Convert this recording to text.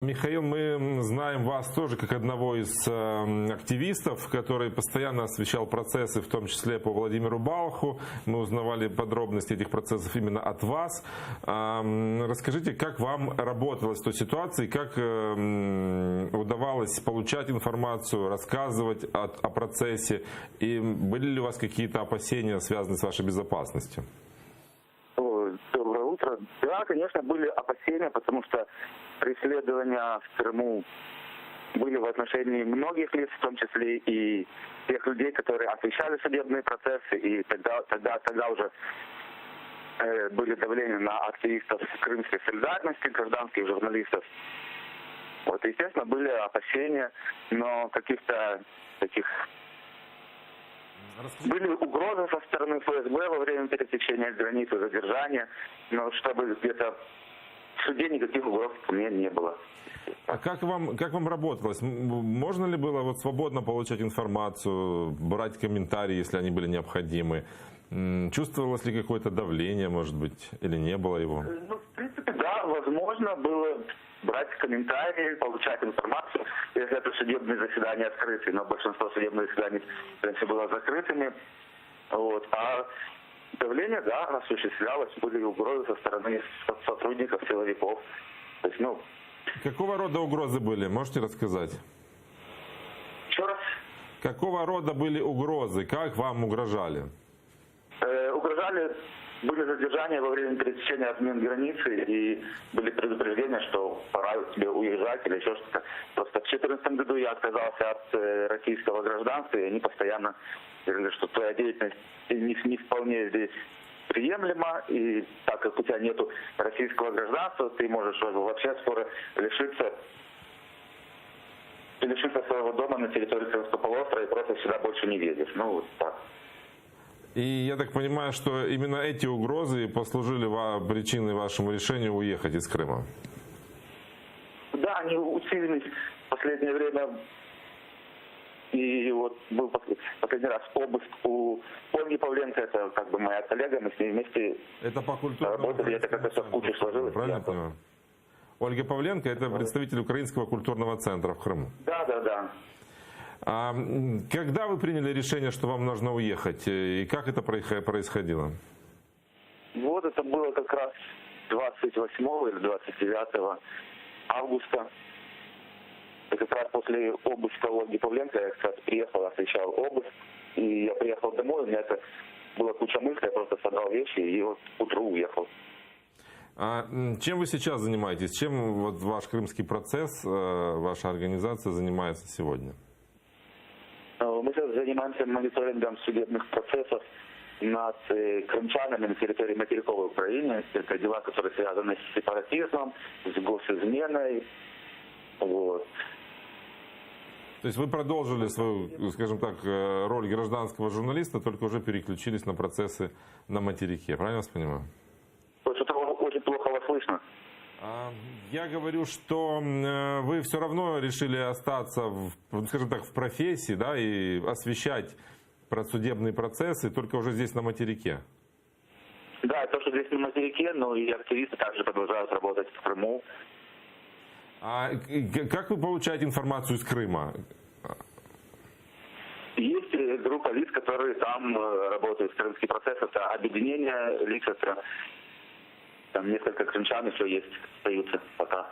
Михаил, мы знаем вас тоже как одного из активистов, который постоянно освещал процессы, в том числе по Владимиру Балаху. Мы узнавали подробности этих процессов именно от вас. Расскажите, как вам работалось в той ситуации, как удавалось получать информацию, рассказывать о процессе, и были ли у вас какие-то опасения, связанные с вашей безопасностью? Доброе утро. Да, конечно, были опасения, потому что преследования в Крыму были в отношении многих лиц, в том числе и тех людей, которые освещали судебные процессы, и тогда уже были давления на активистов крымской солидарности, гражданских журналистов. Вот, естественно, были опасения, но каких-то таких... Были угрозы со стороны ФСБ во время пересечения границы, задержания, но чтобы где-то в суде никаких угроз у меня не было. А как вам работалось? Можно ли было свободно получать информацию, брать комментарии, если они были необходимы? Чувствовалось ли какое-то давление, может быть, или не было его? Ну, в принципе, да, возможно было брать комментарии, получать информацию, если это судебные заседания открытые, но большинство судебных заседаний, в принципе, было закрытыми. Вот. А давление, да, осуществлялось, были угрозы со стороны сотрудников, силовиков. То есть, Какого рода угрозы были? Можете рассказать? Еще раз? Какого рода были угрозы? Как вам угрожали? Угрожали, были задержания во время пересечения админ границы и были предупреждения, что пора тебе уезжать или еще что-то. Просто в 2014 году я отказался от российского гражданства, и они постоянно говорили, что твоя деятельность не вполне здесь приемлема, и так как у тебя нету российского гражданства, ты можешь вообще скоро лишиться своего дома на территории Крымского полуострова и просто сюда больше не едешь. Вот так. И я так понимаю, что именно эти угрозы послужили причиной вашему решению уехать из Крыма? Да, они усилились в последнее время. И вот был последний раз обыск у Ольги Павленко, это как бы моя коллега, мы с ней вместе работали, это как-то в кучу сложилось. Правильно понимаю? Ольга Павленко — это представитель Украинского культурного центра в Крыму. Да. А когда вы приняли решение, что вам нужно уехать, и как это происходило? Вот это было как раз 28 или 29 августа. И как раз после обыска Ольги Павленко я как раз приехал, освещал обыск, и я приехал домой, у меня это была куча мыслей, я просто собрал вещи и вот к утру уехал. А чем вы сейчас занимаетесь? Чем ваш крымский процесс, ваша организация занимается сегодня? Мы сейчас занимаемся мониторингом судебных процессов над крымчанами на территории материковой Украины. Это дела, которые связаны с сепаратизмом, с госизменой. Вот. То есть вы продолжили свою, скажем так, роль гражданского журналиста, только уже переключились на процессы на материке. Правильно я вас понимаю? Что-то очень плохо вас слышно. Я говорю, что вы все равно решили остаться, скажем так, в профессии, да, и освещать судебные процессы, только уже здесь на материке. Да, то, что здесь на материке, но и активисты также продолжают работать в Крыму. А как вы получаете информацию из Крыма? Есть группа лиц, которые там работают. Крымский процесс — это объединение лиц, это там несколько крымчан еще есть, остаются пока.